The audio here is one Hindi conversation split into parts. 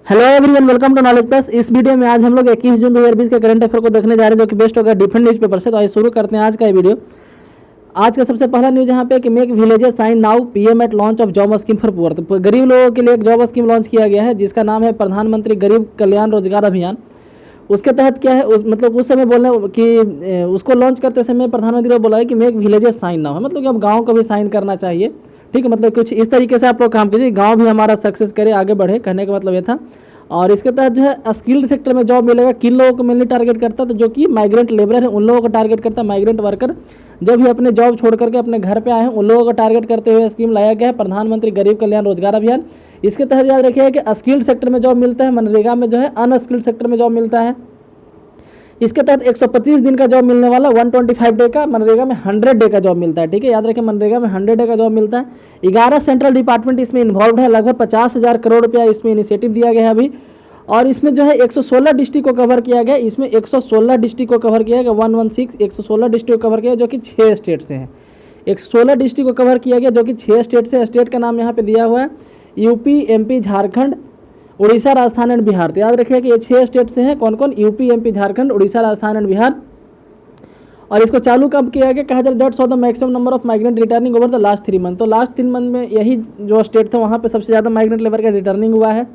Hello everyone, welcome to knowledge plus. इस वीडियो में आज हम लोग 21 जून 2020 के करंट अफेयर को देखने जा रहे हैं, जो कि बेस्ट होगा डिफरेंट न्यूज़पेपर से। तो आइए शुरू करते हैं आज का ये वीडियो। आज का सबसे पहला न्यूज़ यहाँ पे कि make villages sign now PM at launch of job scheme for poor. तो गरीब लोगों के लिए एक जॉब स्कीम लॉन्च किया गया है, जिसका नाम है प्रधानमंत्री गरीब कल्याण रोजगार अभियान। उसके तहत क्या है, उस समय बोलना कि उसको लॉन्च करते समय प्रधानमंत्री ने बोला है कि मेक विलेजेस साइन नाउ है, मतलब कि अब गाँव को भी साइन करना चाहिए। ठीक है, मतलब कुछ इस तरीके से आप लोग काम कीजिए, गाँव भी हमारा सक्सेस करे, आगे बढ़े, कहने का मतलब ये था। और इसके तहत जो है स्किल्ड सेक्टर में जॉब मिलेगा। किन लोगों को मेनली टारगेट करता है, तो जो कि माइग्रेंट लेबर है उन लोगों को टारगेट करता है। माइग्रेंट वर्कर जो भी अपने जॉब छोड़ करके अपने घर पे आए हैं उन लोगों को टारगेट करते हुए स्कीम लाया गया है, प्रधानमंत्री गरीब कल्याण रोजगार अभियान। इसके तहत याद रखिए कि स्किल्ड सेक्टर में जॉब मिलता है, मनरेगा में जो है अनस्किल्ड सेक्टर में जॉब मिलता है। इसके तहत 125 दिन का जॉब मिलने वाला, 125 डे का, मनरेगा में 100 डे का जॉब मिलता है। ठीक है, याद रखें मनरेगा में 100 डे का जॉब मिलता है। 11 सेंट्रल डिपार्टमेंट इसमें इन्वॉल्व है, लगभग 50,000 करोड़ रुपया इसमें इनिशिएटिव दिया गया है अभी। और इसमें जो है 116 डिस्ट्रिक्ट को कवर किया गया। इसमें 116 डिस्ट्रिक्ट को कवर किया गया, 116 डिस्ट्रिक्ट को कवर किया, जो कि 6 स्टेट से है। 116 डिस्ट्रिक्ट को कवर किया गया, जो कि 6 स्टेट से। स्टेट का नाम यहाँ पे दिया हुआ है UP, MP, Jharkhand, Orissa, Rajasthan and Bihar. तो याद रखिए कि ये 6 स्टेट से हैं। कौन कौन? UP, MP, Jharkhand, Orissa, Rajasthan and Bihar. और इसको चालू कब किया गया? कहा जाए that's of the maximum number of migrant returning over the last 3 month. तो लास्ट 3 मंथ में यही जो स्टेट था वहाँ पे सबसे ज़्यादा माइग्रेंट लेबर का रिटर्निंग हुआ है।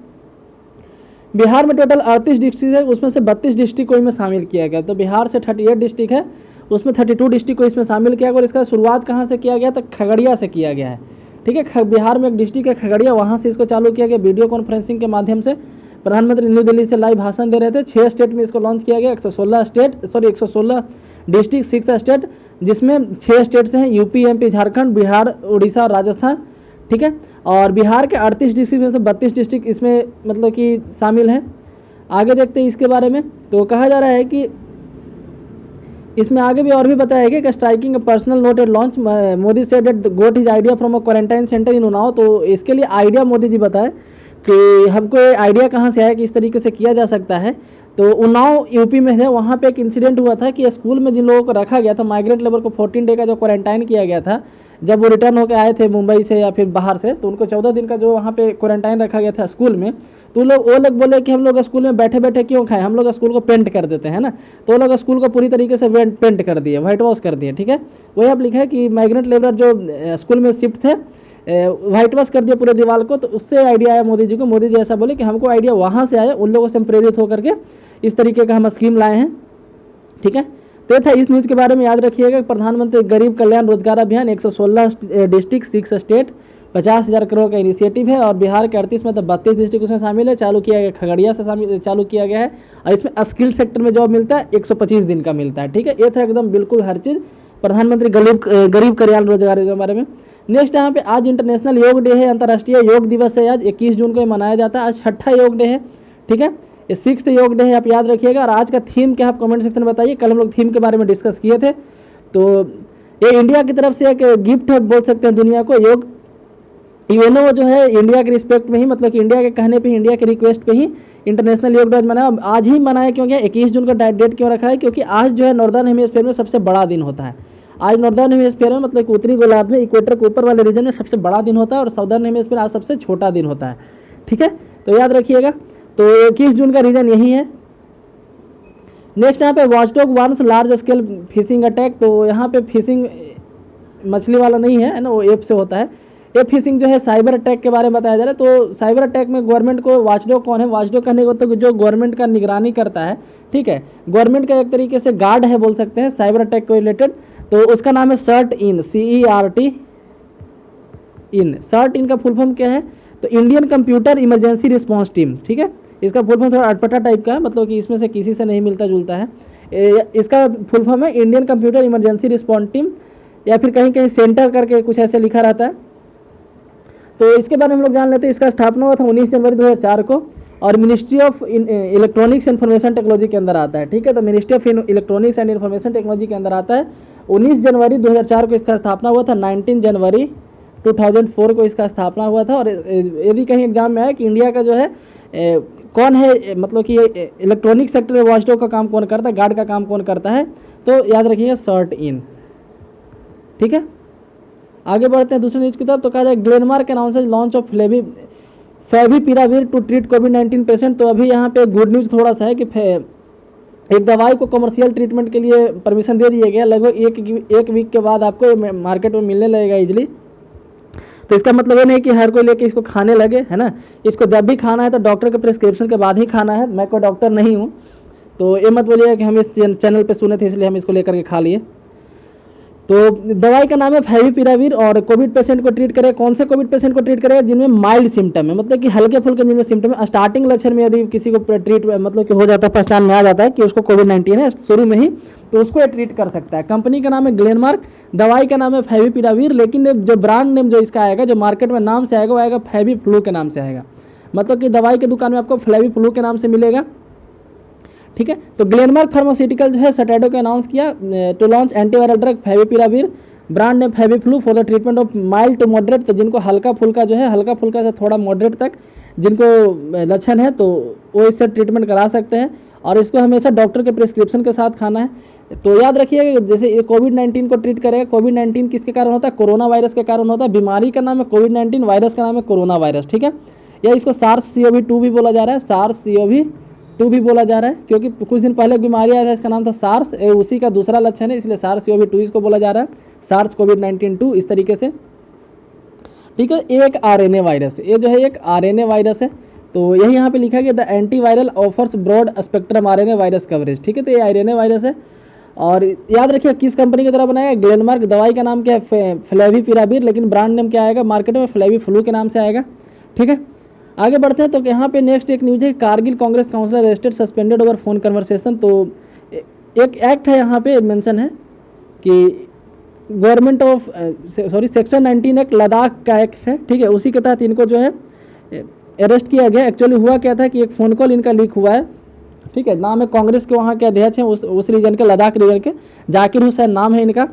बिहार में टोटल 38 डिस्ट्रिक्ट है, उसमें से 32 डिस्ट्रिक्ट को इसमें शामिल किया गया। तो बिहार से 38 डिस्ट्रिक्ट है, उसमें 32 डिस्ट्रिक्ट को इसमें शामिल किया गया। और इसका शुरुआत कहाँ से किया गया? तो खगड़िया से किया गया है। ठीक है, बिहार में एक डिस्ट्रिक्ट है खगड़िया, वहाँ से इसको चालू किया गया वीडियो कॉन्फ्रेंसिंग के माध्यम से। प्रधानमंत्री न्यू दिल्ली से लाइव भाषण दे रहे थे। 6 स्टेट में इसको लॉन्च किया गया। 116 डिस्ट्रिक्ट, 6 स्टेट, जिसमें 6 स्टेट से हैं यूपी, एमपी, झारखंड, बिहार, उड़ीसा और राजस्थान। ठीक है, और बिहार के 38 डिस्ट्रिक्ट में से 32 डिस्ट्रिक्ट इसमें मतलब कि शामिल हैं। आगे देखते हैं इसके बारे में। तो कहा जा रहा है कि इसमें आगे भी और भी बताया गया कि striking a personal note at launch, Modi said at got his idea from a quarantine centre in Unnao. तो इसके लिए आइडिया मोदी जी बताए कि हमको आइडिया कहाँ से आया कि इस तरीके से किया जा सकता है। तो उन्नाव यूपी में है, वहाँ पे एक इंसिडेंट हुआ था कि स्कूल में जिन लोगों को रखा गया था, माइग्रेंट लेबर को 14 डे का जो क्वारंटाइन किया गया था, जब वो रिटर्न होकर आए थे मुंबई से या फिर बाहर से, तो उनको 14 दिन का जो वहाँ पे क्वारंटाइन रखा गया था स्कूल में। तो वो लोग बोले कि हम लोग स्कूल में बैठे बैठे क्यों खाएं, हम लोग स्कूल को पेंट कर देते हैं ना। तो वो लोग स्कूल को पूरी तरीके से पेंट कर दिए, व्हाइट वॉश कर दिए। ठीक है, वही आप लिखा है कि माइग्रेंट लेबर जो स्कूल में शिफ्ट थे, व्हाइट वॉश कर दिया पूरे दीवार को। तो उससे आइडिया आया मोदी जी को। मोदी जी ऐसा बोले कि हमको आइडिया वहाँ से आया, उन लोगों से हम प्रेरित होकर के इस तरीके का हम स्कीम लाए हैं। ठीक है, तो ये था इस न्यूज़ के बारे में। याद रखिएगा प्रधानमंत्री गरीब कल्याण रोजगार अभियान, 116 डिस्ट्रिक्ट, 6 स्टेट, 50,000 करोड़ का इनिशिएटिव है। और बिहार के 38 में तो 32 डिस्ट्रिक्ट उसमें शामिल है। चालू किया गया खगड़िया से चालू किया गया है। और इसमें स्किल सेक्टर में जॉब मिलता है, 125 दिन का मिलता है। ठीक है, ये था एकदम बिल्कुल हर चीज़ प्रधानमंत्री गरीब कल्याण रोजगार के बारे में। नेक्स्ट यहाँ पे आज इंटरनेशनल योग डे है, अंतर्राष्ट्रीय योग दिवस है। आज 21 जून को मनाया जाता है। आज 6ठा योग डे है। ठीक है, ये 6th योग डे है, आप याद रखिएगा। और आज का थीम क्या, आप कमेंट सेक्शन में बताइए। कल हम लोग थीम के बारे में डिस्कस किए थे। तो ये इंडिया की तरफ से एक गिफ्ट है, बोल सकते हैं दुनिया को। योग यूएनओ जो है इंडिया के रिस्पेक्ट में ही, मतलब कि इंडिया के कहने पे, इंडिया के रिक्वेस्ट पे ही इंटरनेशनल योग डे मनाया। आज ही मनाया क्यों गया, 21 जून का डेट क्यों रखा है? क्योंकि आज जो है नॉर्दर्न हेमिस्फीयर में सबसे बड़ा दिन होता है। आज नॉर्दर्न हेमिस्फीयर में, मतलब कि उत्तरी गोलार्ध में, इक्वेटर के ऊपर वाले रीजन में सबसे बड़ा दिन होता है, और साउदर्न हेमिस्फीयर आज सबसे छोटा दिन होता है। ठीक है, तो याद रखिएगा। तो 21 जून का रीजन यही है। नेक्स्ट यहाँ पे watchdog warns large scale phishing attack. तो यहाँ पे फिशिंग मछली वाला नहीं है ना, वो ऐप से होता है। ये फिशिंग जो है साइबर अटैक के बारे में बताया जा रहा है। तो साइबर अटैक में गवर्नमेंट को, वॉचडॉग कौन है? वॉचडॉग कहने को तो जो गवर्नमेंट का निगरानी करता है। ठीक है, गवर्नमेंट का एक तरीके से गार्ड है, बोल सकते हैं, साइबर अटैक को रिलेटेड। तो उसका नाम है CERT In, CERT in. CERT In का फुल फॉर्म क्या है? तो Indian computer emergency response team. ठीक है, इसका फुल फॉर्म थोड़ा अटपटा टाइप का है, मतलब कि इसमें से किसी से नहीं मिलता जुलता है। इसका फुल फॉर्म है Indian computer emergency response team, या फिर कहीं कहीं सेंटर करके कुछ ऐसे लिखा रहता है। तो इसके बारे में हम लोग जान लेते हैं। इसका स्थापना हुआ था 19 जनवरी 2004 को, और ministry of electronics and information technology के अंदर आता है। ठीक है, तो ministry of electronics and information technology के अंदर आता है। 19 जनवरी 2004 को इसका स्थापना हुआ था। 19 जनवरी 2004 को इसका स्थापना हुआ था। और यदि कहीं एग्जाम में आया कि इंडिया का जो है कौन है, मतलब कि इलेक्ट्रॉनिक सेक्टर में वॉचडॉग का काम कौन करता है, गार्ड का काम कौन करता है, तो याद रखिएगा सर्ट इन। ठीक है, आगे बढ़ते हैं दूसरे न्यूज़ की तरफ। तो कहा जाए Glenmark announces launch of favipiravir to treat कोविड-19 पेशेंट। तो अभी यहाँ पे गुड न्यूज़ थोड़ा सा है कि एक दवाई को कमर्शियल ट्रीटमेंट के लिए परमिशन दे दिया गया। लगभग एक वीक के बाद आपको मार्केट में मिलने लगेगा इजीली। तो इसका मतलब ये नहीं कि हर कोई लेके इसको खाने लगे, है ना। इसको जब भी खाना है तो डॉक्टर के प्रिस्क्रिप्शन के बाद ही खाना है। मैं कोई डॉक्टर नहीं हूँ, तो ये मत बोलिएगा कि हम इस चैनल पे सुने थे इसलिए हम इसको लेकर के खा लिए। तो दवाई का नाम है फेविपिराविर और कोविड पेशेंट को ट्रीट करेगा। कौन से कोविड पेशेंट को ट्रीट करेगा? जिनमें माइल्ड सिम्टम है, मतलब कि हल्के फुल्के जिनमें सिम्टम है। स्टार्टिंग लक्षण में यदि किसी को ट्रीट मतलब कि हो जाता है, पहचान में आ जाता है कि उसको कोविड-19 है शुरू में ही, तो उसको ट्रीट कर सकता है। कंपनी का नाम है ग्लेनमार्क, दवाई का नाम है फेविपिराविर, लेकिन जो ब्रांड नेम जो इसका आएगा, जो मार्केट में नाम से आएगा, वो आएगा फेविफ्लू के नाम से आएगा। मतलब कि दवाई की दुकान में आपको फेविफ्लू के नाम से मिलेगा, ठीक है। तो ग्लेनमार्क फार्मास्यूटिकल जो है सैटरडे को अनाउंस किया to launch antiviral drug favipiravir, brand name FabiFlu for the treatment of mild to moderate. तो जिनको हल्का फुल्का जो है, हल्का फुल्का से थोड़ा मॉडरेट तक जिनको लक्षण है, तो वो इससे ट्रीटमेंट करा सकते हैं। और इसको हमेशा डॉक्टर के प्रिस्क्रिप्शन के साथ खाना है। तो याद रखिएगा, जैसे ये कोविड-19 को ट्रीट करेगा। कोविड-19 किसके कारण होता है? कोरोना वायरस के कारण होता है। बीमारी का नाम है कोविड-19, वायरस का नाम है कोरोना वायरस, ठीक है। या इसको SARS-CoV-2 भी बोला जा रहा है, SARS-CoV-2 भी बोला जा रहा है, क्योंकि कुछ दिन पहले बीमारी आया था, इसका नाम था सार्स, उसी का दूसरा लक्षण है, इसलिए SARS-CoV-2 इसको बोला जा रहा है, SARS-CoV-19-2 इस तरीके से, ठीक है। एक RNA वायरस, ये जो है एक RNA वायरस है। तो यही यहाँ पे लिखा गया the antiviral offers broad spectrum RNA virus coverage, ठीक है। तो ये RNA वायरस है। और याद रखिए किस कंपनी के द्वारा बनाया गया? ग्लेनमार्क। दवाई का नाम क्या है? फेविपिराविर, लेकिन ब्रांड नेम क्या आएगा मार्केट में? फेविफ्लू के नाम से आएगा, ठीक है। आगे बढ़ते हैं। तो यहाँ पे नेक्स्ट एक न्यूज़ है, Kargil Congress councillor arrested suspended over phone conversation. तो एक एक्ट है यहाँ पे मेंशन है कि government of section 19 act Ladakh का एक्ट है, ठीक है। उसी के तहत इनको जो है अरेस्ट किया गया। एक्चुअली हुआ क्या था कि एक फ़ोन कॉल इनका लीक हुआ है, ठीक है। नाम है कांग्रेस के वहाँ के अध्यक्ष हैं उस रीजन के, लद्दाख रीजन के, जाकिर हुसैन नाम है इनका।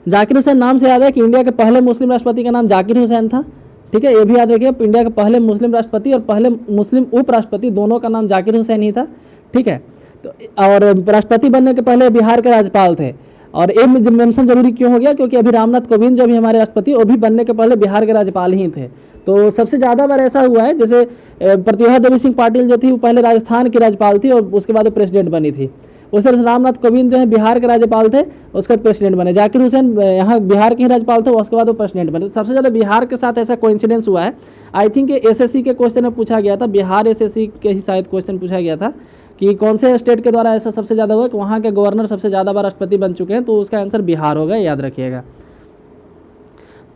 जाकिर हुसैन नाम से याद है कि इंडिया के पहले मुस्लिम राष्ट्रपति का नाम जाकिर हुसैन था, ठीक है। ये भी याद रखिए, इंडिया के पहले मुस्लिम राष्ट्रपति और पहले मुस्लिम उपराष्ट्रपति दोनों का नाम जाकिर हुसैन ही था, ठीक है। तो और राष्ट्रपति बनने के पहले बिहार के राज्यपाल थे। और ये मेंशन जरूरी क्यों हो गया? क्योंकि अभी रामनाथ कोविंद जो भी हमारे राष्ट्रपति, वो भी बनने के पहले बिहार के राज्यपाल ही थे। तो सबसे ज़्यादा बार ऐसा हुआ है, जैसे प्रतिभा देवी सिंह पाटिल जो थी वो पहले राजस्थान की राज्यपाल थी और उसके बाद वो प्रेसिडेंट बनी थी। उस तरह से रामनाथ कोविंद जो है बिहार के राज्यपाल थे, उसके बाद प्रेसिडेंट बने। जाकिर हुसैन यहाँ बिहार के ही राज्यपाल थे, उसके बाद वो प्रेसिडेंट बने। सबसे ज़्यादा बिहार के साथ ऐसा कोइंसिडेंस हुआ है। आई थिंक SSC के क्वेश्चन में पूछा गया था, बिहार SSC के ही शायद क्वेश्चन पूछा गया था कि कौन से स्टेट के द्वारा ऐसा सबसे ज़्यादा हुआ कि वहाँ के गवर्नर सबसे ज़्यादा बार राष्ट्रपति बन चुके हैं, तो उसका आंसर बिहार होगा, याद रखिएगा।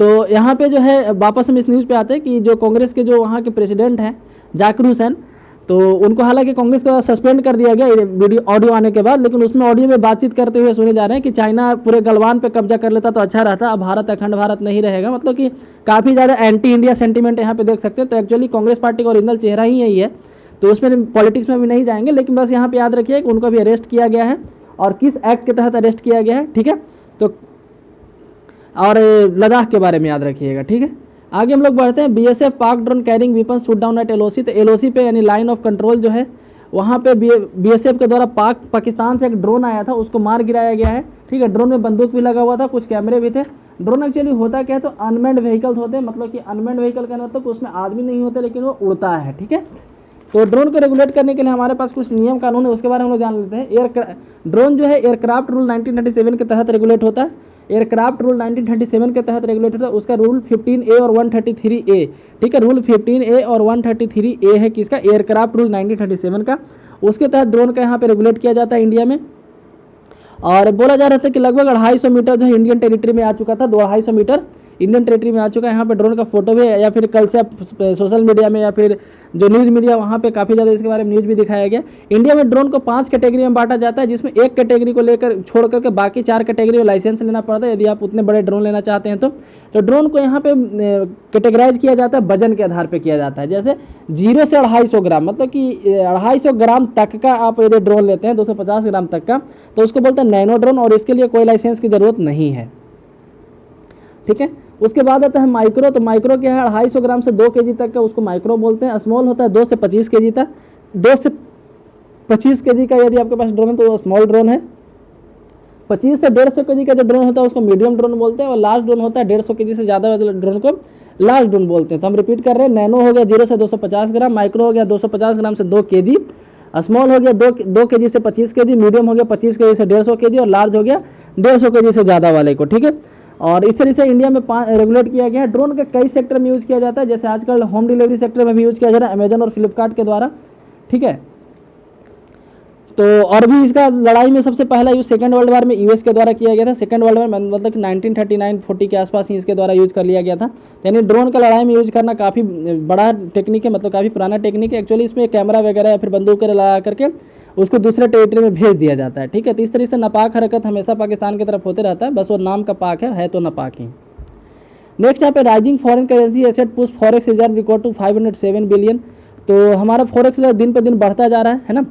तो यहाँ पे जो है वापस हम इस न्यूज़ पे आते हैं कि जो कांग्रेस के जो वहाँ के प्रेसिडेंट हैं जाकिर हुसैन, तो उनको हालांकि कांग्रेस को सस्पेंड कर दिया गया वीडियो ऑडियो आने के बाद, लेकिन उसमें ऑडियो में बातचीत करते हुए सुने जा रहे हैं कि चाइना पूरे गलवान पे कब्जा कर लेता तो अच्छा रहता, अब भारत अखंड भारत नहीं रहेगा। मतलब कि काफ़ी ज़्यादा एंटी इंडिया सेंटीमेंट यहाँ पे देख सकते हैं। तो एक्चुअली कांग्रेस पार्टी का ओरिजिनल चेहरा ही यही है, तो उसमें पॉलिटिक्स में भी नहीं जाएंगे, लेकिन बस यहाँ पे याद रखिए कि उनको भी अरेस्ट किया गया है और किस एक्ट के तहत अरेस्ट किया गया है, ठीक है। तो और लद्दाख के बारे में याद रखिएगा, ठीक है। आगे हम लोग बढ़ते हैं। BSF Pak drone carrying weapon shoot down at LOC। तो LOC पे यानी लाइन ऑफ कंट्रोल जो है वहाँ पे BSF के द्वारा पाकिस्तान से एक ड्रोन आया था, उसको मार गिराया गया है, ठीक है। ड्रोन में बंदूक भी लगा हुआ था, कुछ कैमरे भी थे। ड्रोन एक्चुअली होता क्या है, तो अनमेंड व्हीकल्स होते हैं, मतलब कि अनमेंड व्हीकल का मतलब तो उसमें आदमी नहीं होते लेकिन वो उड़ता है, ठीक है। तो ड्रोन को रेगुलेट करने के लिए हमारे पास कुछ नियम कानून है, उसके बारे में हम लोग जान लेते हैं। ड्रोन जो है एयरक्राफ्ट रूल 1937 के तहत रेगुलेट होता है। एयरक्राफ्ट रूल 1937 के तहत रेगुलेट होता है। उसका रूल 15A और 133A, ठीक है। रूल 15A और 133A है किसका? एयरक्राफ्ट रूल 1937 का। उसके तहत ड्रोन का यहाँ पे रेगुलेट किया जाता है इंडिया में। और बोला जा रहा था कि लगभग 250 मीटर जो है इंडियन टेरिटरी में आ चुका था, 250 मीटर इंडियन टेरिटरी में आ चुका है। यहाँ पे ड्रोन का फोटो भी है, या फिर कल से आप सोशल मीडिया में या फिर जो न्यूज़ मीडिया वहाँ पे काफ़ी ज़्यादा इसके बारे में न्यूज़ भी दिखाया गया। इंडिया में ड्रोन को 5 कैटेगरी में बांटा जाता है, जिसमें एक कैटेगरी को लेकर छोड़ करके बाकी 4 कैटेगरी में लाइसेंस लेना पड़ता है यदि आप उतने बड़े ड्रोन लेना चाहते हैं। तो ड्रोन को यहाँ पे कैटेगराइज किया जाता है, वजन के आधार पर किया जाता है। जैसे 0 से 250 ग्राम, मतलब कि 250 ग्राम तक का आप यदि ड्रोन लेते हैं, 250 ग्राम तक का, तो उसको बोलते हैं नैनो ड्रोन, और इसके लिए कोई लाइसेंस की ज़रूरत नहीं है, ठीक है। उसके बाद आता है माइक्रो। तो माइक्रो क्या है? 250 ग्राम से 2 kg तक का, उसको माइक्रो बोलते हैं। स्मॉल होता है 2 से 25 kg तक। 2 से 25 kg का यदि आपके पास ड्रोन है तो वो स्मॉल ड्रोन है। 25 से 150 kg का जो ड्रोन होता है उसको मीडियम ड्रोन बोलते हैं, और लास्ट ड्रोन होता है 150 kg से ज़्यादा ड्रोन को लार्ज ड्रोन बोलते हैं। तो हम रिपीट कर रहे हैं, नैनो हो गया 0 से 250 ग्राम, माइक्रो हो गया 250 ग्राम से 2 kg, स्मॉल हो गया 2 kg से 25 kg, मीडियम हो गया 25 kg से 150 kg, और लार्ज हो गया 150 kg से ज़्यादा वाले को, ठीक है। और इस तरह से इंडिया में रेगुलेट किया गया है। ड्रोन के कई सेक्टर में यूज़ किया जाता है, जैसे आजकल होम डिलीवरी सेक्टर में भी यूज़ किया जा रहा है अमेजन और फ्लिपकार्ट के द्वारा, ठीक है। तो और भी इसका लड़ाई में सबसे पहला यूज़ सेकंड वर्ल्ड वार में यूएस के द्वारा किया गया था। सेकंड वर्ल्ड वार मतलब कि 1939-40 के आसपास ही इसके द्वारा यूज़ कर लिया गया था। यानी ड्रोन का लड़ाई में यूज़ करना काफ़ी बड़ा टेक्निक है, मतलब काफ़ी पुराना टेक्निक है। एक्चुअली इसमें कैमरा वगैरह या फिर बंदूक वगैरह लगा करके उसको दूसरे टेरिटरी में भेज दिया जाता है, ठीक है। तो इस तरह से नापाक हरकत हमेशा पाकिस्तान की तरफ होते रहता है, बस वो नाम का पाक है तो नापाक ही। नेक्स्ट यहाँ पे rising foreign currency asset push forex reserve record to 507 billion. तो हमारा फॉरेक्स रिजर्व दिन पर दिन बढ़ता जा रहा है ना।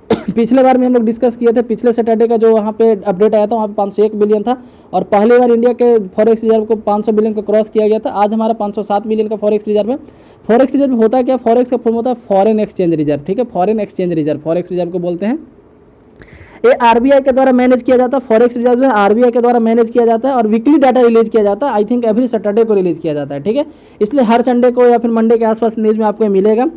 पिछले बार में हम लोग डिस्कस किए थे, पिछले सैटरडे का जो वहाँ पे अपडेट आया था वहाँ पे 501 बिलियन था, और पहली बार इंडिया के फॉरेक्स रिजर्व को 500 बिलियन को क्रॉस किया गया था। आज हमारा 507 बिलियन का फॉरेक्स रिजर्व है। फॉरेक्स रिजर्व होता क्या, फॉरेक्स का फॉर्म होता है फॉरेन एक्सचेंज रिजर्व, ठीक है। Foreign exchange reserve forex reserve को बोलते हैं। ये आरबीआई के द्वारा मैनेज किया जाता है। फॉरेक्स रिजर्व जो है आरबीआई के द्वारा मैनेज किया जाता है, और वीकली डाटा रिलीज किया जाता है। आई थिंक एवरी सैटरडे को रिलीज किया जाता है, ठीक है। इसलिए हर संडे को या फिर मंडे के आसपास न्यूज़ में आपको मिलेगा।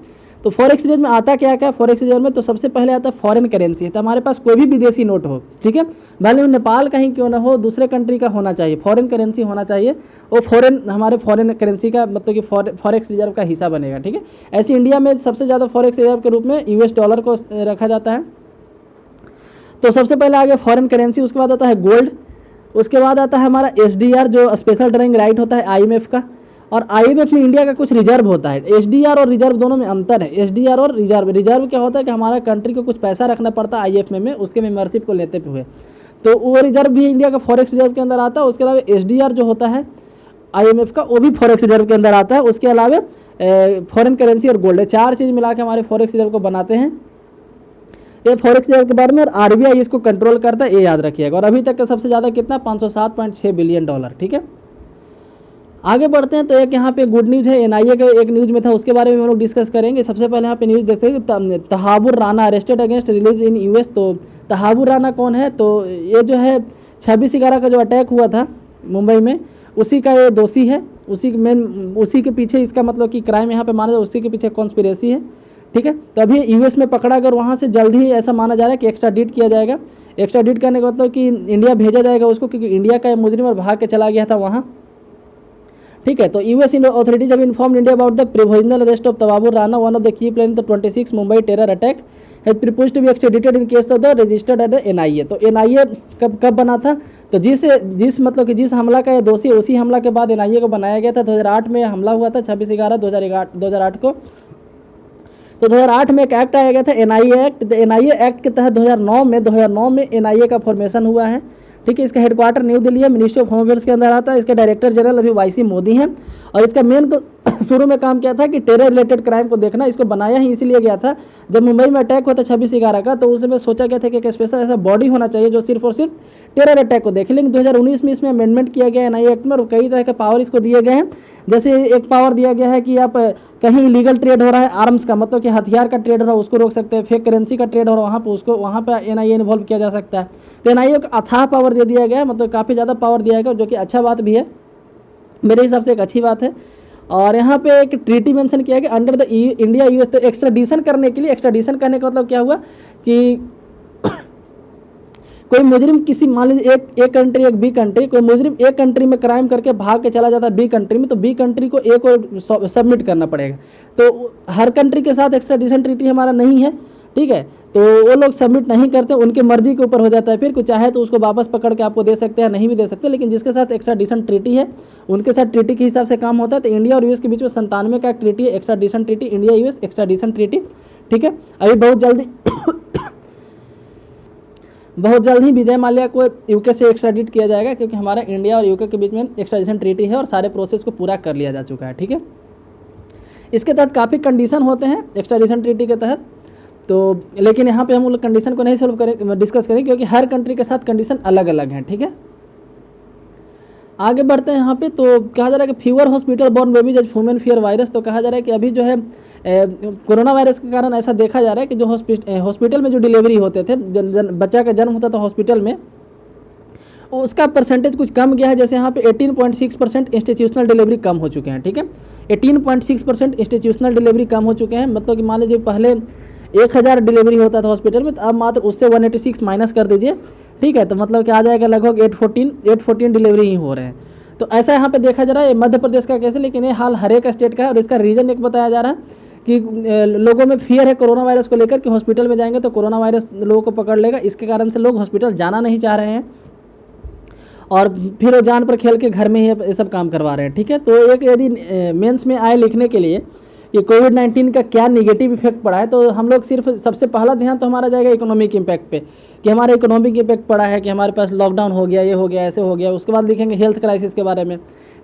तो फॉरेक्स रिजर्व में आता क्या क्या, फॉरेक्स रिजर्व में तो सबसे पहले आता है फॉरेन करेंसी। तो हमारे पास कोई भी विदेशी नोट हो, ठीक है, भले वो नेपाल का ही क्यों ना हो, दूसरे कंट्री का होना चाहिए, फॉरेन करेंसी होना चाहिए। वो हमारे फॉरेन करेंसी का मतलब कि फॉरेक्स रिजर्व का हिस्सा बनेगा, ठीक है। ऐसे इंडिया में सबसे ज़्यादा फॉरेक्स रिजर्व के रूप में यूएस डॉलर को रखा जाता है। तो सबसे पहले आ गया फॉरेन करेंसी, उसके बाद आता है गोल्ड, उसके बाद आता है हमारा एसडीआर जो स्पेशल ड्राइंग राइट होता है आईएमएफ का। और आईएमएफ में इंडिया का कुछ रिजर्व होता है। एसडीआर और रिजर्व दोनों में अंतर है। एसडीआर और रिजर्व, रिजर्व क्या होता है कि हमारा कंट्री को कुछ पैसा रखना पड़ता है आईएमएफ में उसके मेंबरशिप को लेते हुए, तो वो रिजर्व भी इंडिया का फॉरेक्स रिजर्व के अंदर आता है। उसके अलावा एसडीआर जो होता है आईएमएफ का वो भी फॉरेक्स रिजर्व के अंदर आता है। उसके अलावा फॉरेन करेंसी और गोल्ड, चार चीज़ मिला के हमारे फॉरेक्स रिजर्व को बनाते हैं। ये फॉरेक्स रिजर्व के बारे में, और आरबीआई इसको कंट्रोल करता है, ये याद रखिएगा। और अभी तक का सबसे ज़्यादा कितना, 507.6 बिलियन डॉलर, ठीक है। आगे बढ़ते हैं। तो एक यहाँ पे गुड न्यूज़ है, एनआईए का एक न्यूज़ में था, उसके बारे में हम लोग डिस्कस करेंगे। सबसे पहले यहाँ पे न्यूज़ देखते हैं कि Tahawwur Rana arrested against release in US. तो तहाबुर राना कौन है, तो ये जो है 26/11 का जो अटैक हुआ था मुंबई में, उसी का ये दोषी है। उसी के पीछे इसका मतलब कि क्राइम यहाँ पे माना जाए, उसी के पीछे कॉन्स्पिरेसी है, ठीक है। तो अभी यूएस में पकड़ा कर वहाँ से जल्द ही ऐसा माना जा रहा है कि एक्स्ट्राडिट किया जाएगा। एक्स्ट्राडिट करने का मतलब कि इंडिया भेजा जाएगा उसको, क्योंकि इंडिया का मुजरिम और भाग के चला गया था वहाँ, ठीक है। तो US authorities have informed India about the provisional arrest of Tahawwur Rana, one of the key plan the 26 Mumbai terror attack has proposed to be extradited in case of the registered at the NIA. तो एनआईए कब बना था, तो जिस मतलब कि जिस हमला का ये दोषी, उसी हमला के बाद एनआईए को बनाया गया था। 2008 में हमला हुआ था, 26/11/2008 को। तो 2008 में एक एक्ट आया गया था, एनआईए एक्ट। एनआईए एक्ट के तहत 2009 में एनआईए का फॉर्मेशन हुआ है, ठीक है। इसका हेडक्वार्टर न्यू दिल्ली है, मिनिस्ट्री ऑफ होम अफेयर्स के अंदर आता है। इसके डायरेक्टर जनरल अभी वाईसी मोदी हैं, और इसका मेन शुरू में काम किया था कि टेरर रिलेटेड क्राइम को देखना। इसको बनाया ही इसीलिए गया था, जब मुंबई में अटैक हुआ था 26/11 का, तो उस समय सोचा गया था कि एक स्पेशल ऐसा बॉडी होना चाहिए जो सिर्फ और सिर्फ टेरर अटैक को देखे। लेकिन 2019 में इसमें अमेंडमेंट किया गया एनआईए एक्ट में, और कई तरह के पावर इसको दिए गए हैं। जैसे एक पावर दिया गया है कि आप कहीं इलीगल ट्रेड हो रहा है आर्म्स का, मतलब कि हथियार का ट्रेड हो रहा है, उसको रोक सकते हैं। फेक करेंसी का ट्रेड हो रहा है वहाँ पे एनआईए इन्वॉल्व किया जा सकता है। तो एनआईए को अथाह पावर दे दिया गया है, मतलब काफ़ी ज़्यादा पावर दिया गया, जो कि अच्छा बात भी है, मेरे हिसाब से एक अच्छी बात है। और यहाँ पे एक ट्रीटी मेंशन किया कि अंडर द इंडिया यूएस, तो एक्स्ट्राडिशन करने के लिए, एक्स्ट्राडिशन करने का मतलब क्या हुआ कि कोई मुजरिम किसी, मान लीजिए एक कंट्री एक बी कंट्री, कोई मुजरिम एक कंट्री में क्राइम करके भाग के चला जाता है बी कंट्री में, तो बी कंट्री को ए को सबमिट करना पड़ेगा। तो हर कंट्री के साथ एक्स्ट्राडिशन ट्रीटी हमारा नहीं है, ठीक है। तो वो लोग सबमिट नहीं करते, उनके मर्जी के ऊपर हो जाता है। फिर कुछ चाहे तो उसको वापस पकड़ के आपको दे सकते हैं, नहीं भी दे सकते। लेकिन जिसके साथ एक्स्ट्राडिशन ट्रीटी है उनके साथ ट्रीटी के हिसाब से काम होता है। तो इंडिया और यूएस के बीच में 97 का एक ट्रीटी है, extradition treaty, India US extradition treaty, ठीक है। अभी बहुत जल्द ही विजय माल्या को यूके से एक्स्ट्राडिट किया जाएगा, क्योंकि हमारा इंडिया और यूके के बीच में एक्स्ट्राडिशन ट्रीटी है और सारे प्रोसेस को पूरा कर लिया जा चुका है, ठीक है। इसके तहत काफ़ी कंडीशन होते हैं एक्स्ट्राडिशन ट्रीटी के तहत, तो लेकिन यहाँ पे हम लोग कंडीशन को नहीं डिस्कस करें, क्योंकि हर कंट्री के साथ कंडीशन अलग अलग हैं, ठीक है। आगे बढ़ते हैं यहाँ पे। तो कहा जा रहा है कि fever hospital born babies as human fear virus. तो कहा जा रहा है कि अभी जो है कोरोना वायरस के कारण ऐसा देखा जा रहा है कि जो हॉस्पिटल में जो डिलीवरी होते थे, बच्चा का जन्म होता था हॉस्पिटल में, उसका परसेंटेज कुछ कम गया है। जैसे यहाँ पे 18.6% इंस्टीट्यूशनल डिलीवरी कम हो चुके हैं, ठीक है, 18.6% इंस्टीट्यूशनल डिलीवरी कम हो चुके हैं। मतलब कि मान लीजिए पहले 1000 डिलीवरी होता था हॉस्पिटल में, तो अब मात्र उससे 186 माइनस कर दीजिए, ठीक है, तो मतलब कि आ जाएगा लगभग 814 डिलीवरी ही हो रहे हैं। तो ऐसा यहाँ पे देखा जा रहा है। मध्य प्रदेश का कैसे, लेकिन ये हाल हर एक स्टेट का है। और इसका रीज़न एक बताया जा रहा है कि लोगों में फियर है कोरोना वायरस को लेकर कि हॉस्पिटल में जाएंगे तो कोरोना वायरस लोगों को पकड़ लेगा। इसके कारण से लोग हॉस्पिटल जाना नहीं चाह रहे हैं और फिर वो जान पर खेल के घर में ही ये सब काम करवा रहे हैं, ठीक है। तो एक यदि मेंस में आए लिखने के लिए कि कोविड-19 का क्या निगेटिव इफेक्ट पड़ा है, तो हम लोग सिर्फ सबसे पहला ध्यान तो हमारा जाएगा इकोनॉमिक इम्पैक्ट पे कि हमारा इकोनॉमिक इम्पैक्ट पड़ा है, कि हमारे पास लॉकडाउन हो गया, ये हो गया, ऐसे हो गया। उसके बाद लिखेंगे हेल्थ क्राइसिस के बारे में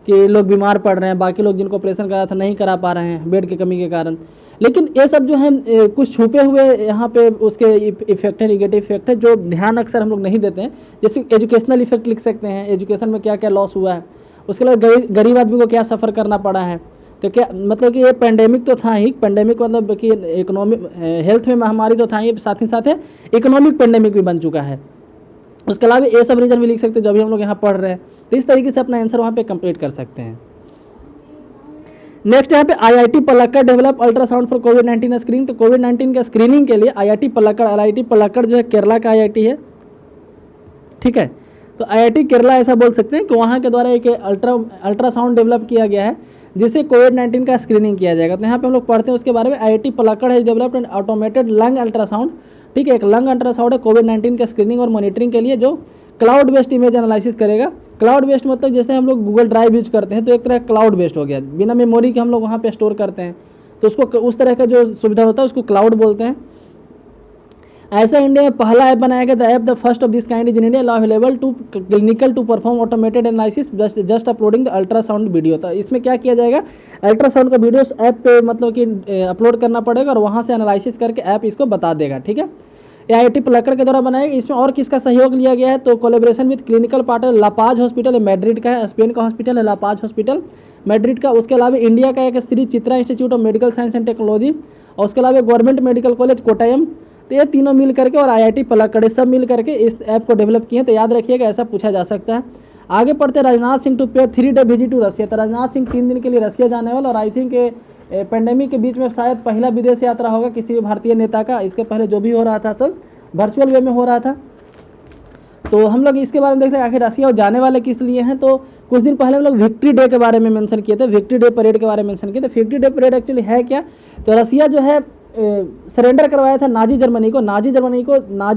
कि लोग बीमार पड़ रहे हैं, बाकी लोग जिनको ऑपरेशन करा था नहीं करा पा रहे हैं बेड की कमी के कारण। लेकिन ये सब जो है कुछ छुपे हुए यहाँ पे उसके इफेक्ट है, निगेटिव इफेक्ट है, जो ध्यान अक्सर हम लोग नहीं देते हैं। जैसे एजुकेशनल इफेक्ट लिख सकते हैं, एजुकेशन में क्या क्या लॉस हुआ है, उसके अलावा गरीब आदमी को क्या सफ़र करना पड़ा है। तो क्या मतलब कि ये पेंडेमिक तो था ही, पेंडेमिक मतलब कि इकोनॉमिक हेल्थ में महामारी तो था ही, साथ ही साथ है इकोनॉमिक पेंडेमिक भी बन चुका है। उसके अलावा ये सब रीजन भी लिख सकते हैं जो अभी हम लोग यहाँ पढ़ रहे हैं। तो इस तरीके से अपना आंसर वहाँ पे कंप्लीट कर सकते हैं। नेक्स्ट यहाँ पे IIT Palakkad develop ultrasound for covid screening. तो कोविड-19 के स्क्रीनिंग के लिए IIT पलक्कड़ जो है केरला का IIT है, ठीक है। तो IIT केरला ऐसा बोल सकते हैं कि वहाँ के द्वारा एक अल्ट्रासाउंड डेवलप किया गया है जिससे कोविड-19 का स्क्रीनिंग किया जाएगा। तो यहाँ पे हम लोग पढ़ते हैं उसके बारे में। IIT पलक्कड़ है developed and automated lung ultrasound, ठीक है, एक लंग अल्ट्रासाउंड है कोविड-19 के स्क्रीनिंग और मॉनिटरिंग के लिए, जो क्लाउड बेस्ड इमेज एनालिसिस करेगा। क्लाउड बेस्ड मतलब जैसे हम लोग गूगल ड्राइव यूज करते हैं, तो एक तरह क्लाउड बेस्ड हो गया, बिना मेमोरी के हम लोग वहाँ पे स्टोर करते हैं, तो उसको उस तरह का जो सुविधा होता है उसको क्लाउड बोलते हैं। ऐसा इंडिया में पहला ऐप बनाया गया, the app the first of this kind is in India, available to clinical to perform automated analysis just uploading the ultrasound video. तो इसमें क्या किया जाएगा, अल्ट्रासाउंड का वीडियो ऐप पे मतलब कि अपलोड करना पड़ेगा और वहाँ से एनालिसिस करके ऐप इसको बता देगा, ठीक है। IIT पलक्कड़ के द्वारा बनाया गया। इसमें और किसका सहयोग लिया गया है, तो collaboration with clinical partner La Paz hospital, Madrid का है, स्पेन का हॉस्पिटल है लापाज हॉस्पिटल मैड्रिड का। उसके अलावा इंडिया का एक Shri Chitra institute of medical science and technology, और उसके अलावा गवर्नमेंट मेडिकल कॉलेज कोट्टयम। तो ये तीनों मिल करके और IIT पलक्कड़ सब मिल करके इस ऐप को डेवलप किए हैं। तो याद रखिएगा, ऐसा पूछा जा सकता है। आगे पढ़ते राजनाथ सिंह टू पे 3 डे विजिट टू रसिया। तो राजनाथ सिंह 3 दिन के लिए रसिया जाने वाला, और आई थिंक पेंडेमिक के बीच में शायद पहला विदेश यात्रा होगा किसी भी भारतीय नेता का। इसके पहले जो भी हो रहा था सब वर्चुअल वे में हो रहा था। तो हम लोग इसके बारे में देखते हैं आखिर रसिया और जाने वाले किस लिए हैं। तो कुछ दिन पहले हम लोग विक्ट्री डे के बारे में मेंशन किए थे, विक्ट्री डे परेड के बारे में मेंशन किए थे। विक्ट्री डे परेड एक्चुअली है क्या, तो रसिया जो है सरेंडर करवाया था नाजी जर्मनी को। नाजी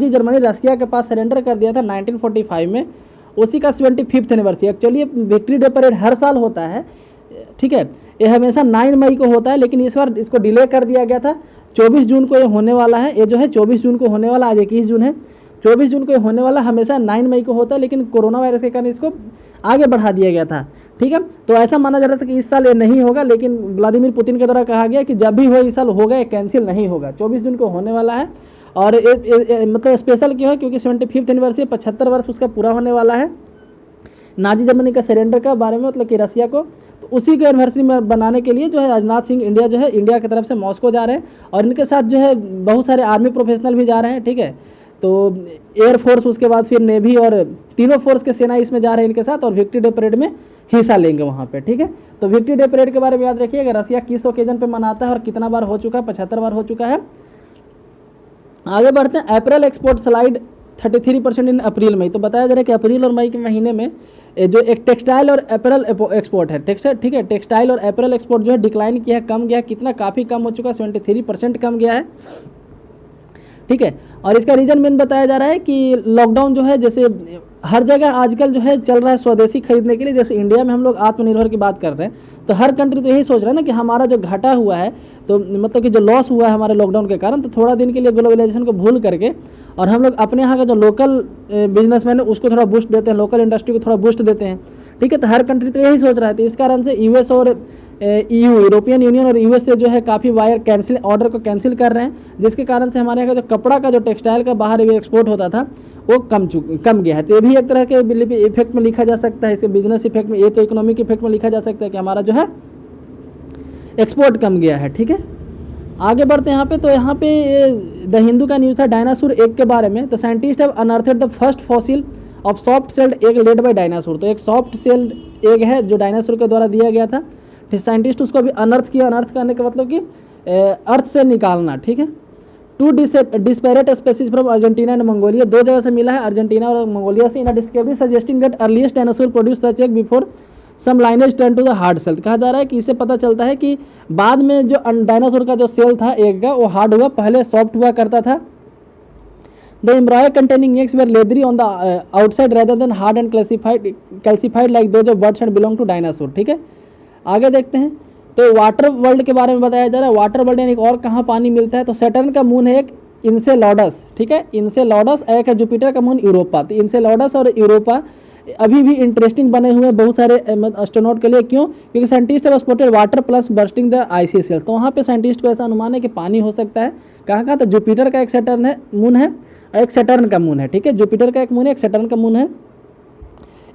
जर्मनी रसिया के पास सरेंडर कर दिया था 1945 में, उसी का 75th anniversary. Actually victory day parade हर साल होता है, ठीक है, ये हमेशा 9 मई को होता है, लेकिन इस बार इसको डिले कर दिया गया था। 24 जून को ये होने वाला है, ये जो है 24 जून को होने वाला, आज 21 जून है, 24 जून को ये होने वाला। हमेशा 9 मई को होता है, लेकिन कोरोना वायरस के कारण इसको आगे बढ़ा दिया गया था, ठीक है। तो ऐसा माना जा रहा था कि इस साल ये नहीं होगा, लेकिन व्लादिमीर पुतिन के द्वारा कहा गया कि जब भी हो इस साल होगा, ये कैंसिल नहीं होगा, 24 जून को होने वाला है। और मतलब स्पेशल क्यों है, क्योंकि 75th एनिवर्सरी 75 वर्ष उसका पूरा होने वाला है नाजी जर्मनी का सरेंडर का बारे में, मतलब कि रसिया को। तो उसी के एनिवर्सरी में बनाने के लिए जो है राजनाथ सिंह इंडिया की तरफ से मॉस्को जा रहे हैं, और इनके साथ जो है बहुत सारे आर्मी प्रोफेशनल भी जा रहे हैं, ठीक है। तो एयरफोर्स, उसके बाद फिर नेवी, और तीनों फोर्स के सेना इसमें जा रहे हैं इनके साथ, और विक्ट्री डे परेड में हिस्सा लेंगे वहाँ पे, ठीक है। तो विक्ट्री डे परेड के बारे में याद रखिएगा, रसिया किस ओकेजन पे मनाता है और कितना बार हो चुका है, 75 बार हो चुका है। आगे बढ़ते हैं। अप्रैल एक्सपोर्ट स्लाइड 33% इन अप्रैल मई। तो बताया जा रहा है कि अप्रैल और मई के महीने में जो एक टेक्सटाइल और अपैरल एक्सपोर्ट है, टेक्सटाइल, ठीक है, टेक्सटाइल और अपैरल एक्सपोर्ट जो है डिक्लाइन किया है, कम गया है। कितना, काफ़ी कम हो चुका है, 73% कम गया है, ठीक है। और इसका रीज़न मेन बताया जा रहा है कि लॉकडाउन जो है, जैसे हर जगह आजकल जो है चल रहा है स्वदेशी खरीदने के लिए। जैसे इंडिया में हम लोग आत्मनिर्भर की बात कर रहे हैं, तो हर कंट्री तो यही सोच रहा है ना कि हमारा जो घाटा हुआ है, तो मतलब कि जो लॉस हुआ है हमारे लॉकडाउन के कारण, तो थोड़ा दिन के लिए ग्लोबलाइजेशन को भूल करके और हम लोग अपने यहाँ का जो लोकल बिजनेसमैन है उसको थोड़ा बूस्ट देते हैं, लोकल इंडस्ट्री को थोड़ा बूस्ट देते हैं, ठीक है। तो हर कंट्री तो यही सोच रहा है। तो इस कारण से यूएस और EU, यूरोपियन यूनियन और यूएस से जो है काफ़ी ऑर्डर को कैंसिल कर रहे हैं, जिसके कारण से हमारे यहाँ का जो कपड़ा का जो टेक्सटाइल का बाहर एक्सपोर्ट होता था वो कम गया है। तो ये भी एक तरह के इफेक्ट में लिखा जा सकता है, इसके बिजनेस इफेक्ट में, ये तो इकोनॉमिक इफेक्ट में लिखा जा सकता है कि हमारा जो है एक्सपोर्ट कम गया है, ठीक है। आगे बढ़ते हैं यहाँ पे। तो यहाँ पे द हिंदू का न्यूज़ था डायनासोर एग के बारे में। तो scientist have unearthed the first fossil of soft shelled egg laid by dinosaur. तो एक सॉफ्ट सेल्ड एग है जो डायनासोर के द्वारा दिया गया था। फिर साइंटिस्ट उसको भी अनर्थ किया, अनर्थ करने का मतलब कि अर्थ से निकालना, ठीक है। Two disparate species from Argentina and Mongolia, दो जगह से मिला है, अर्जेंटीना और मंगोलिया से। In discovery suggesting that earliest dinosaur produce such egg before some lineage turn to the hard shell. कहा जा रहा है कि इससे पता चलता है कि बाद में जो डायनासोर का जो सेल था एग का वो हार्ड हुआ, पहले सॉफ्ट हुआ करता था। The embryo containing eggs were leathery on the outside rather than hard and calcified like दो जो birds and belong to dinosaur, ठीक है। आगे देखते हैं। तो वाटर वर्ल्ड के बारे में बताया जा रहा है। वाटर वर्ल्ड यानी और कहाँ पानी मिलता है, तो सैटर्न का मून है एक इनसेलॉडस, ठीक है, इनसेलॉडस। एक है जुपिटर का मून यूरोपा। तो इनसेलॉडस और यूरोपा अभी भी इंटरेस्टिंग बने हुए हैं बहुत सारे एस्ट्रोनॉट के लिए। क्यों? क्योंकि scientist have spotted water plus bursting the icy cells. तो वहाँ पे साइंटिस्ट को ऐसा अनुमान है कि पानी हो सकता है। कहाँ? तो जुपिटर का एक सैटर्न है मून है, एक सैटर्न का मून है, ठीक है। जुपिटर का एक मून है, एक सैटर्न का मून है।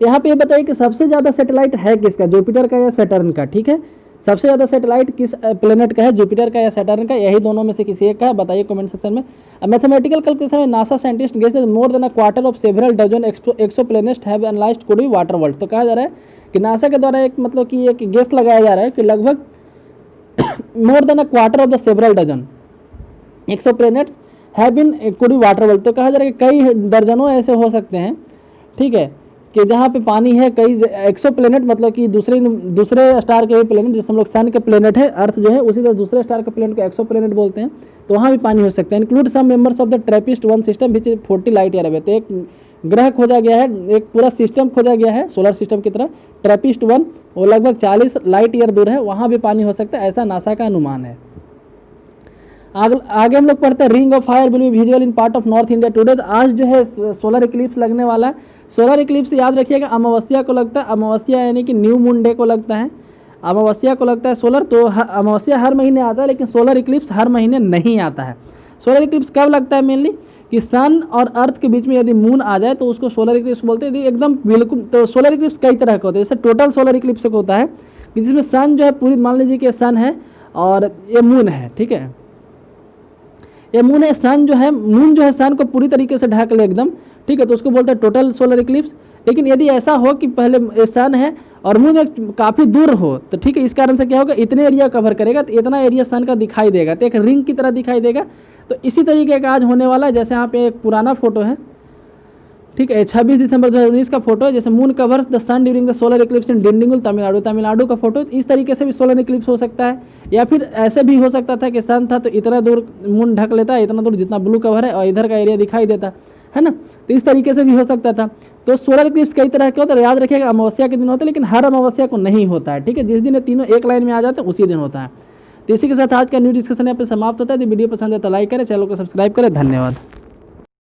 यहाँ पे ये बताइए कि सबसे ज़्यादा सैटेलाइट है किसका, जुपिटर का या सैटर्न का, ठीक है। सबसे ज़्यादा सैटेलाइट किस प्लेनेट का है, जुपिटर का या सैटर्न का? यही दोनों में से किसी एक का है, बताइए कमेंट सेक्शन में। मैथमेटिकल कैलकुलेशन में NASA scientist guess that more than a quarter of several dozen exoplanets have analysed could be water world. तो कहा जा रहा है कि नासा के द्वारा एक मतलब कि एक गेस लगाया जा रहा है कि लगभग more than a quarter of the several dozen exoplanets have been could be water world. तो कहा जा रहा है कि कई दर्जनों ऐसे हो सकते हैं, ठीक है, कि जहाँ पे पानी है। कई एक्सो प्लेनेट मतलब कि दूसरे स्टार के भी प्लेनेट, जैसे हम लोग सन के प्लेनेट है अर्थ जो है, उसी तरह दूसरे स्टार के प्लेनेट को एक्सो प्लेनेट बोलते हैं। तो वहाँ भी पानी हो सकता है। Include some members of the TRAPPIST one system which is 40 light year away. तो एक ग्रह खोजा गया है, एक पूरा सिस्टम खोजा गया है सोलर सिस्टम की तरह, ट्रैपिस्ट वन, वो लगभग 40 लाइट ईयर दूर है, वहाँ भी पानी हो सकता है, ऐसा नासा का अनुमान है। आगे हम लोग पढ़ते हैं ring of fire will be visual in part of north India today. आज जो है सोलर इक्लिप्स लगने वाला है। सोलर इक्लिप्स याद रखिएगा अमावस्या को लगता है, अमावस्या यानी कि न्यू मून डे को लगता है, अमावस्या को लगता है सोलर। तो अमावस्या हर महीने आता है, लेकिन सोलर इक्लिप्स हर महीने नहीं आता है। सोलर इक्लिप्स कब लगता है? मेनली कि सन और अर्थ के बीच में यदि मून आ जाए तो उसको सोलर इक्लिप्स बोलते हैं। एकदम बिल्कुल। तो सोलर इक्लिप्स कई तरह के होते हैं। जैसे टोटल सोलर इक्लिप्स एक होता है कि जिसमें सन जो है पूरी, मान लीजिए कि सन है और ये मून है, ठीक है, ये मून है, सन जो है, मून जो है सन को पूरी तरीके से ढक ले एकदम, ठीक है, तो उसको बोलते हैं टोटल सोलर इक्लिप्स। लेकिन यदि ऐसा हो कि पहले सन है और मून काफ़ी दूर हो, तो ठीक है, इस कारण से क्या होगा, इतने एरिया कवर करेगा, तो इतना एरिया सन का दिखाई देगा, तो एक रिंग की तरह दिखाई देगा। तो इसी तरीके का आज होने वाला है। जैसे यहाँ पे एक पुराना फोटो है, ठीक है, 26 दिसंबर 2019 का फोटो है। जैसे moon covers the sun during the solar eclipse in Dindigul Tamil Nadu, Tamil Nadu का फोटो। इस तरीके से भी सोलर इक्लिप्स हो सकता है। या फिर ऐसे भी हो सकता था कि सन था तो इतना दूर मून ढक लेता है, इतना दूर जितना ब्लू कवर है, और इधर का एरिया दिखाई देता है ना। तो इस तरीके से भी हो सकता था। तो सोलर इक्लिप्स कई तरह के होते हैं, याद रखिएगा अमावस्या के दिन होते हैं, लेकिन हर अमावस्या को नहीं होता है, ठीक है। जिस दिन ये तीनों एक लाइन में आ जाते हैं उसी दिन होता है। तो इसी के साथ आज का न्यू डिस्कशन यहाँ पे समाप्त होता है। यदि वीडियो पसंद है तो लाइक करें, चैनल को सब्सक्राइब करें। धन्यवाद।